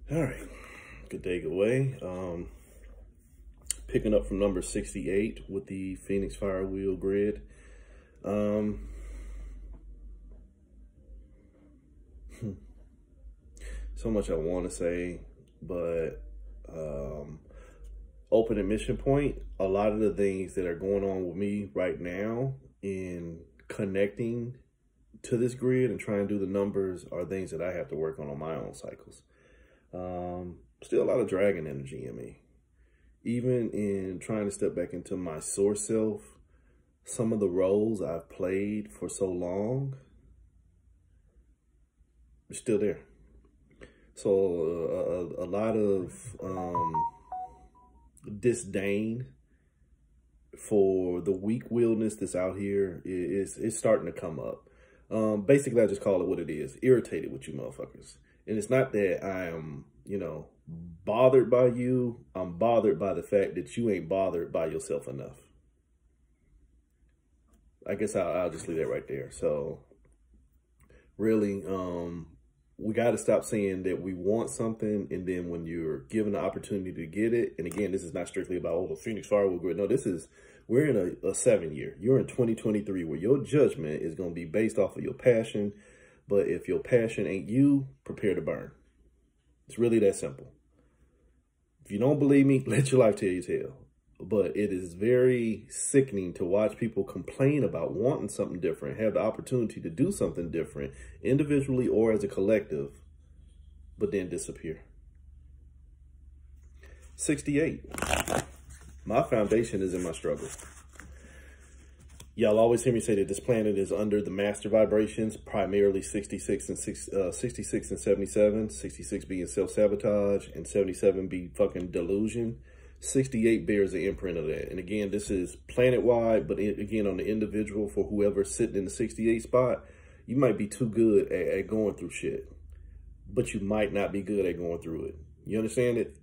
All right, good day, good way. Picking up from number 68 with the Phoenix Fyre wheel grid. So much I want to say, but open admission point, a lot of the things that are going on with me right now in connecting to this grid and trying to do the numbers are things that I have to work on my own cycles. Still a lot of dragon energy in me. Even in trying to step back into my source self, some of the roles I've played for so long are still there. So a lot of disdain for the weak-willedness that's out here is starting to come up. Basically, I just call it what it is. Irritated with you motherfuckers. And it's not that I am, bothered by you. I'm bothered by the fact that you ain't bothered by yourself enough. I guess I'll just leave that right there. So really, we got to stop saying that we want something, and then when you're given the opportunity to get it, and again, this is not strictly about, the Phoenix Fyre grid. No, we're in a 7-year. You're in 2023, where your judgment is going to be based off of your passion. But if your passion ain't you, prepare to burn. It's really that simple. If you don't believe me, let your life tell you tale. But it is very sickening to watch people complain about wanting something different, have the opportunity to do something different, individually or as a collective, but then disappear. 68. My foundation is in my struggle. Y'all always hear me say that this planet is under the master vibrations, primarily 66 and 77, 66 being self-sabotage and 77 be fucking delusion. 68 bears the imprint of that. And again, this is planet-wide, but again, on the individual, for whoever's sitting in the 68 spot, you might be too good at going through shit, but you might not be good at going through it. You understand it?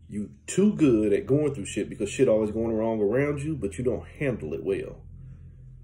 You too good at going through shit because shit always going wrong around you, but you don't handle it well.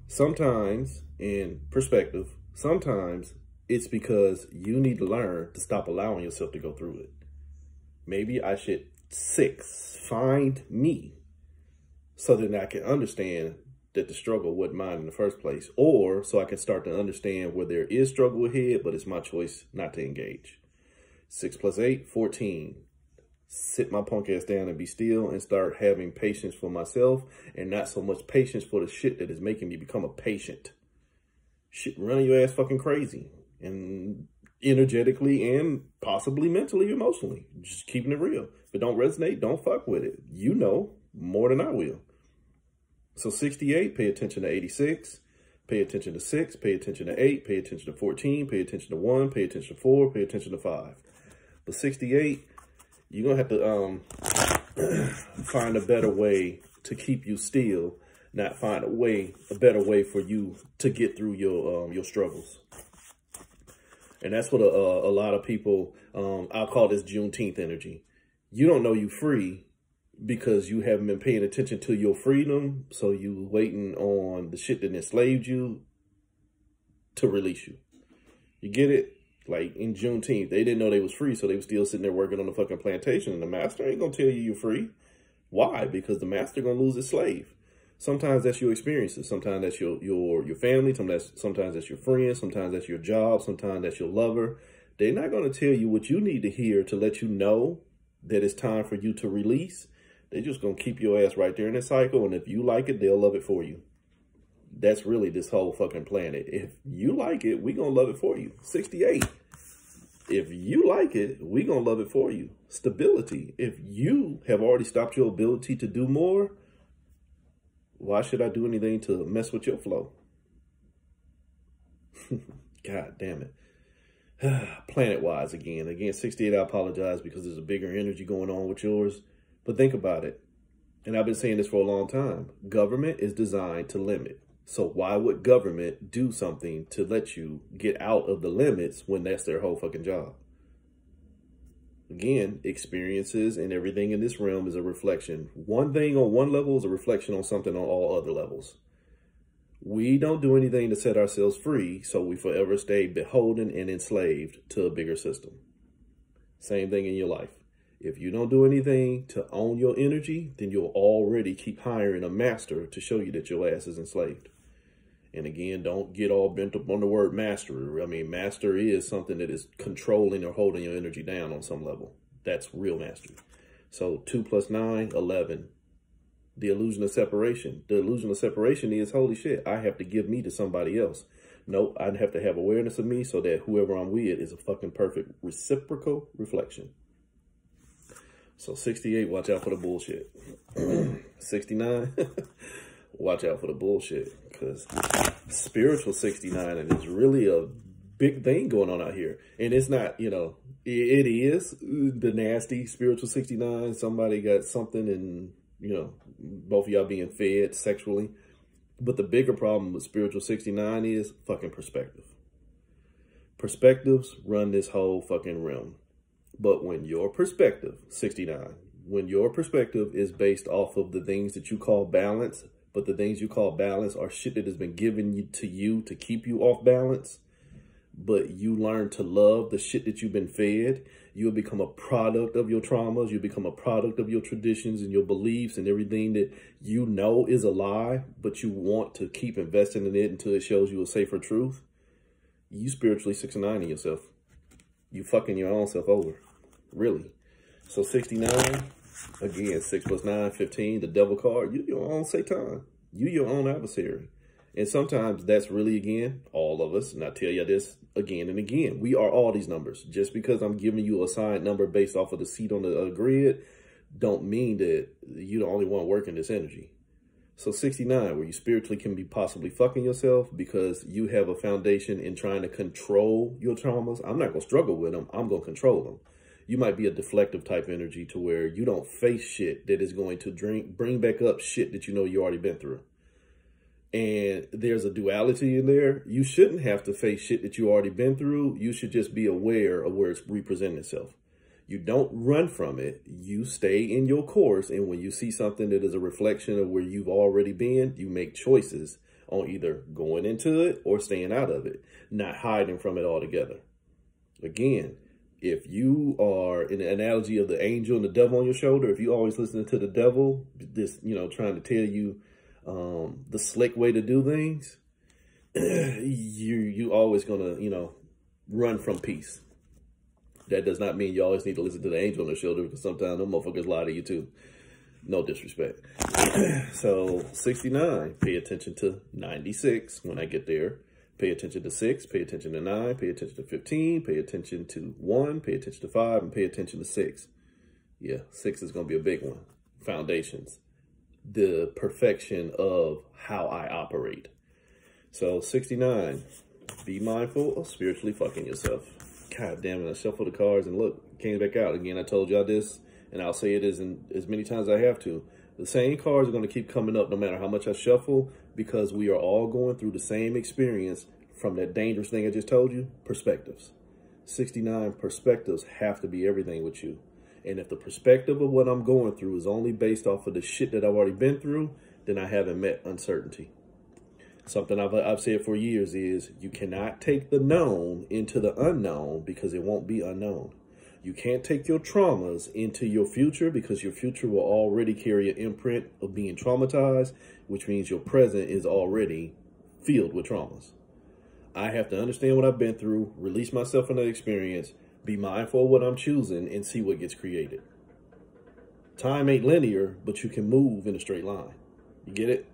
Sometimes, in perspective, sometimes it's because you need to learn to stop allowing yourself to go through it. Maybe I should find me so that I can understand that the struggle wasn't mine in the first place, or so I can start to understand where there is struggle ahead, but it's my choice not to engage. 6 + 8, 14. Sit my punk ass down and be still and start having patience for myself and not so much patience for the shit that is making me become a patient. Shit running your ass fucking crazy, and energetically and possibly mentally, emotionally. Just keeping it real. If it don't resonate, don't fuck with it. You know more than I will. So 68, pay attention to 86, pay attention to 6, pay attention to 8, pay attention to 14, pay attention to 1, pay attention to 4, pay attention to 5. But 68, you're going to have to find a better way to keep you still, not find a better way for you to get through your struggles. And that's what a lot of people, I'll call this Juneteenth energy. You don't know you free because you haven't been paying attention to your freedom. So you waiting on the shit that enslaved you to release you. You get it? Like in Juneteenth, they didn't know they was free, so they was still sitting there working on the fucking plantation. And the master ain't gonna tell you you're free. Why? Because the master gonna lose his slave. Sometimes that's your experiences. Sometimes that's your family. Sometimes that's your friends. Sometimes that's your job. Sometimes that's your lover. They're not gonna tell you what you need to hear to let you know that it's time for you to release. They're just gonna keep your ass right there in that cycle. And if you like it, they'll love it for you. That's really this whole fucking planet. If you like it, we gonna love it for you. 68. If you like it, we gonna love it for you. Stability. If you have already stopped your ability to do more, why should I do anything to mess with your flow? God damn it. Planet-wise again. Again, 68, I apologize because there's a bigger energy going on with yours. But think about it. And I've been saying this for a long time. Government is designed to limit. So why would government do something to let you get out of the limits when that's their whole fucking job? Again, experiences and everything in this realm is a reflection. One thing on one level is a reflection on something on all other levels. We don't do anything to set ourselves free, so we forever stay beholden and enslaved to a bigger system. Same thing in your life. If you don't do anything to own your energy, then you'll already keep hiring a master to show you that your ass is enslaved. And again, don't get all bent up on the word master. I mean, master is something that is controlling or holding your energy down on some level. That's real mastery. So 2 + 9, 11. The illusion of separation. The illusion of separation is, holy shit, I have to give me to somebody else. Nope, I'd have to have awareness of me so that whoever I'm with is a fucking perfect reciprocal reflection. So 68, watch out for the bullshit. 69, watch out for the bullshit. Because spiritual 69, and there's really a big thing going on out here. And it's not, you know, it is the nasty spiritual 69. Somebody got something and, you know, both of y'all being fed sexually. But the bigger problem with spiritual 69 is fucking perspective. Perspectives run this whole fucking realm. But when your perspective, 69, when your perspective is based off of the things that you call balance, but the things you call balance are shit that has been given to you to keep you off balance, but you learn to love the shit that you've been fed, you'll become a product of your traumas, you become a product of your traditions and your beliefs and everything that you know is a lie, but you want to keep investing in it until it shows you a safer truth. You spiritually 69 in yourself. You fucking your own self over. Really. So 69, again, 6 + 9, 15, the devil card. You your own Satan. You your own adversary. And sometimes that's really, again, all of us. And I tell you this again and again. We are all these numbers. Just because I'm giving you a assigned number based off of the seat on the grid, don't mean that you're the only one working this energy. So 69, where you spiritually can be possibly fucking yourself because you have a foundation in trying to control your traumas. I'm not going to struggle with them. I'm going to control them. You might be a deflective type energy to where you don't face shit that is going to bring back up shit that you know you already been through. And there's a duality in there. You shouldn't have to face shit that you already been through. You should just be aware of where it's representing itself. You don't run from it. You stay in your course. And when you see something that is a reflection of where you've already been, you make choices on either going into it or staying out of it, not hiding from it altogether. Again, if you are in the analogy of the angel and the devil on your shoulder, if you always listen to the devil, this, you know, trying to tell you the slick way to do things, you always gonna, you know, run from peace. That does not mean you always need to listen to the angel on the shoulder, because sometimes them motherfuckers lie to you too. No disrespect. So 69, pay attention to 96 when I get there. Pay attention to 6, pay attention to 9, pay attention to 15, pay attention to 1, pay attention to 5, and pay attention to 6. Yeah, 6 is going to be a big one. Foundations. The perfection of how I operate. So 69, be mindful of spiritually fucking yourself. God damn it, I shuffled the cards and look, came back out. Again, I told y'all this, and I'll say it as many times as I have to. The same cards are going to keep coming up no matter how much I shuffle, because we are all going through the same experience from that dangerous thing I just told you, perspectives. 69 perspectives have to be everything with you. And if the perspective of what I'm going through is only based off of the shit that I've already been through, then I haven't met uncertainty. Something I've said for years is you cannot take the known into the unknown because it won't be unknown. You can't take your traumas into your future because your future will already carry an imprint of being traumatized, which means your present is already filled with traumas. I have to understand what I've been through, release myself from that experience, be mindful of what I'm choosing, and see what gets created. Time ain't linear, but you can move in a straight line. You get it?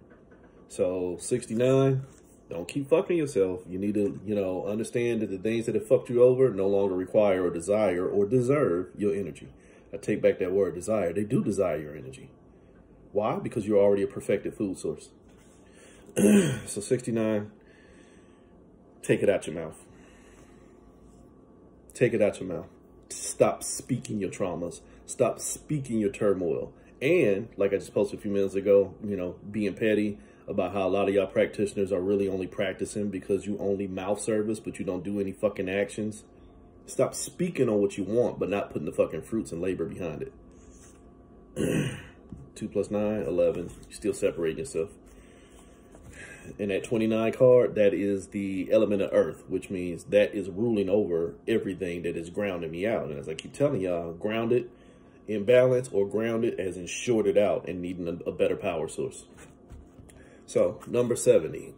So 69, don't keep fucking yourself. You need to, you know, understand that the things that have fucked you over no longer require or desire or deserve your energy. I take back that word desire. They do desire your energy. Why? Because you're already a perfected food source. So 69, take it out your mouth. Take it out your mouth. Stop speaking your traumas. Stop speaking your turmoil. And like I just posted a few minutes ago, you know, being petty about how a lot of y'all practitioners are really only practicing because you only mouth service, but you don't do any fucking actions. Stop speaking on what you want, but not putting the fucking fruits and labor behind it. 2 + 9, 11. You're still separating yourself. And that 29 card, that is the element of earth, which means that is ruling over everything that is grounding me out. And as I keep telling y'all, grounded, imbalance, or grounded as in shorted out and needing a better power source. So number 70,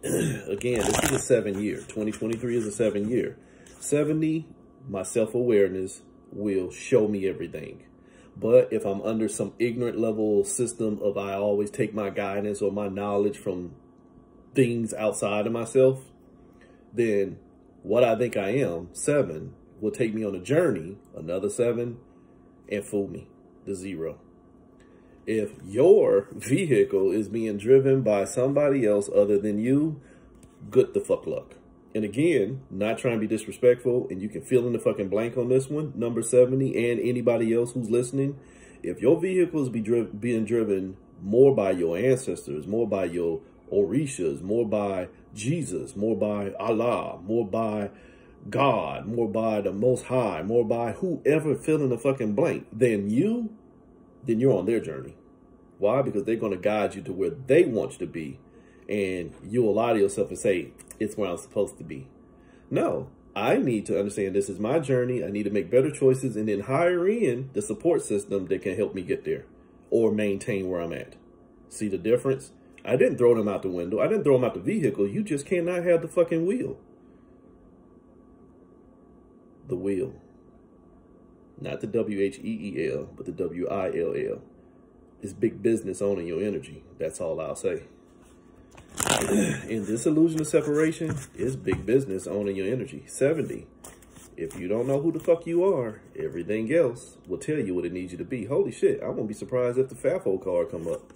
again, this is a 7-year. 2023 is a 7-year. 70, my self-awareness will show me everything. But if I'm under some ignorant level system of I always take my guidance or my knowledge from things outside of myself, then what I think I am, 7, will take me on a journey, another 7, and fool me, the 0. If your vehicle is being driven by somebody else other than you, good the fuck luck. And again, not trying to be disrespectful, and you can fill in the fucking blank on this one, number 70, and anybody else who's listening. If your vehicle is being driven more by your ancestors, more by your Orishas, more by Jesus, more by Allah, more by God, more by the Most High, more by whoever fill in the fucking blank, then you're on their journey. Why? Because they're going to guide you to where they want you to be. And you'll lie to yourself and say, it's where I'm supposed to be. No, I need to understand this is my journey. I need to make better choices and then hire in the support system that can help me get there or maintain where I'm at. See the difference? I didn't throw them out the window. I didn't throw them out the vehicle. You just cannot have the fucking wheel. The wheel. Not the W-H-E-E-L, but the W-I-L-L. It's big business owning your energy. That's all I'll say. In this illusion of separation, it's big business owning your energy. 70. If you don't know who the fuck you are, everything else will tell you what it needs you to be. Holy shit, I won't be surprised if the FAFO card come up.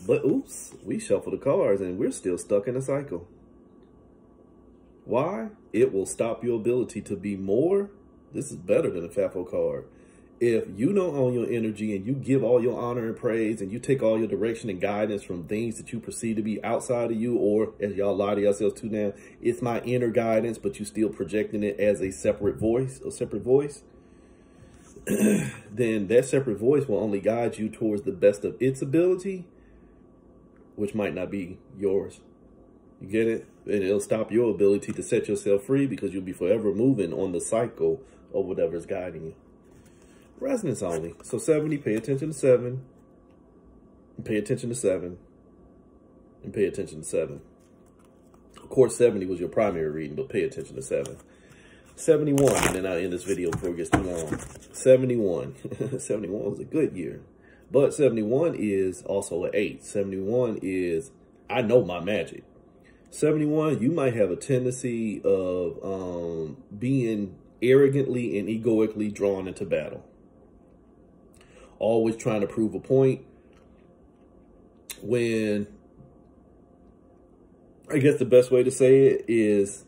But oops, we shuffle the cards and we're still stuck in a cycle. Why? It will stop your ability to be more. This is better than a FAFO card. If you don't own your energy and you give all your honor and praise and you take all your direction and guidance from things that you perceive to be outside of you, or as y'all lie to yourselves to now, it's my inner guidance, but you still projecting it as a separate voice, then that separate voice will only guide you towards the best of its ability, which might not be yours. You get it? And it'll stop your ability to set yourself free because you'll be forever moving on the cycle of whatever's guiding you. Resonance only. So 70, pay attention to 7, and pay attention to 7, and pay attention to 7. Of course, 70 was your primary reading, but pay attention to 7. 71, and then I'll end this video before it gets too long. 71. 71 was a good year. But 71 is also an 8. 71 is, I know my magic. 71, you might have a tendency of being arrogantly and egoically drawn into battle. Always trying to prove a point, when I guess the best way to say it is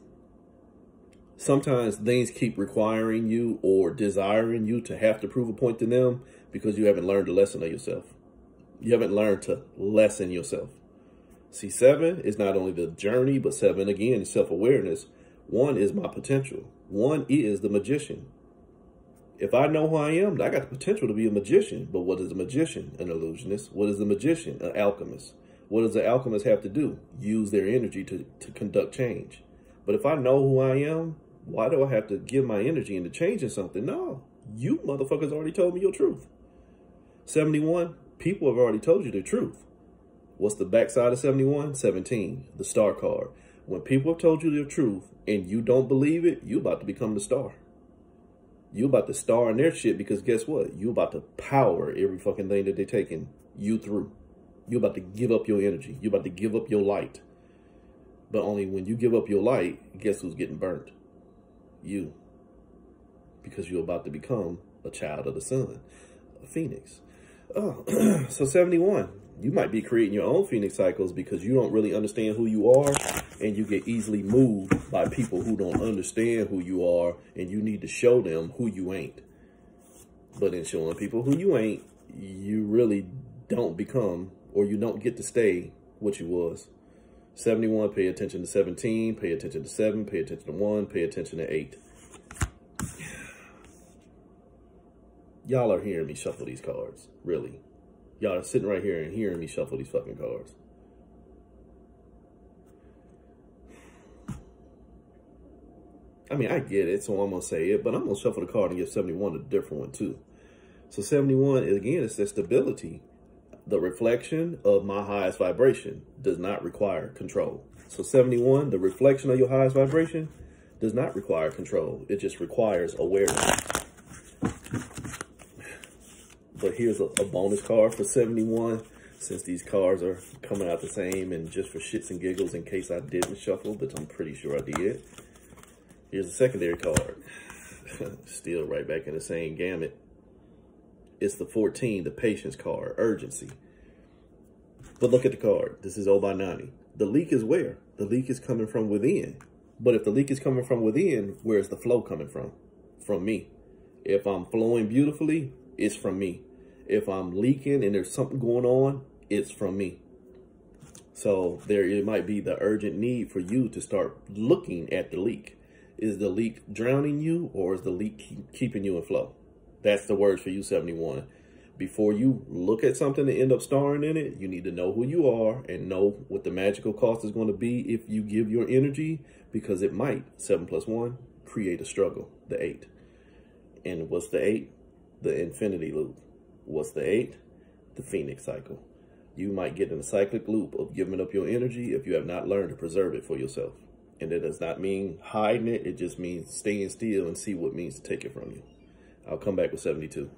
sometimes things keep requiring you or desiring you to have to prove a point to them because you haven't learned a lesson of yourself. You haven't learned to lessen yourself. See, 7 is not only the journey, but 7, again, is self-awareness. 1 is my potential. 1 is the magician. If I know who I am, I got the potential to be a magician. But what is a magician? An illusionist. What is a magician? An alchemist. What does the alchemist have to do? Use their energy to conduct change. But if I know who I am, why do I have to give my energy into changing something? No, you motherfuckers already told me your truth. 71, people have already told you the truth. What's the backside of 71? 17, the star card. When people have told you the truth and you don't believe it, you're about to become the star. You're about to star in their shit because guess what? You're about to power every fucking thing that they're taking you through. You're about to give up your energy. You're about to give up your light. But only when you give up your light, guess who's getting burnt? You. Because you're about to become a child of the sun, a phoenix. Oh, so 71. You might be creating your own phoenix cycles because you don't really understand who you are, and you get easily moved by people who don't understand who you are, and you need to show them who you ain't. But in showing people who you ain't, you really don't become, or you don't get to stay what you was. 71, pay attention to 17, pay attention to 7, pay attention to 1, pay attention to 8. Y'all are hearing me shuffle these cards, really. Y'all are sitting right here and hearing me shuffle these fucking cards. I mean, I get it, so I'm going to say it, but I'm going to shuffle the card and give 71 a different one too. So 71, again, it's that stability. The reflection of my highest vibration does not require control. So 71, the reflection of your highest vibration does not require control. It just requires awareness. But here's a bonus card for 71, since these cards are coming out the same, and just for shits and giggles in case I didn't shuffle, but I'm pretty sure I did. Here's a secondary card. Still right back in the same gamut. It's the 14, the patience card, urgency. But look at the card. This is 0 by 90. The leak is where? The leak is coming from within. But if the leak is coming from within, where's the flow coming from? From me. If I'm flowing beautifully, it's from me. If I'm leaking and there's something going on, it's from me. So it might be the urgent need for you to start looking at the leak. Is the leak drowning you, or is the leak keeping you in flow? That's the words for you, 71. Before you look at something and end up starring in it, you need to know who you are and know what the magical cost is going to be if you give your energy, because it might, 7 plus 1, create a struggle, the 8. And what's the 8? The infinity loop. What's the 8? The phoenix cycle. You might get in a cyclic loop of giving up your energy if you have not learned to preserve it for yourself. And that does not mean hiding it. It just means staying still and see what it means to take it from you. I'll come back with 72.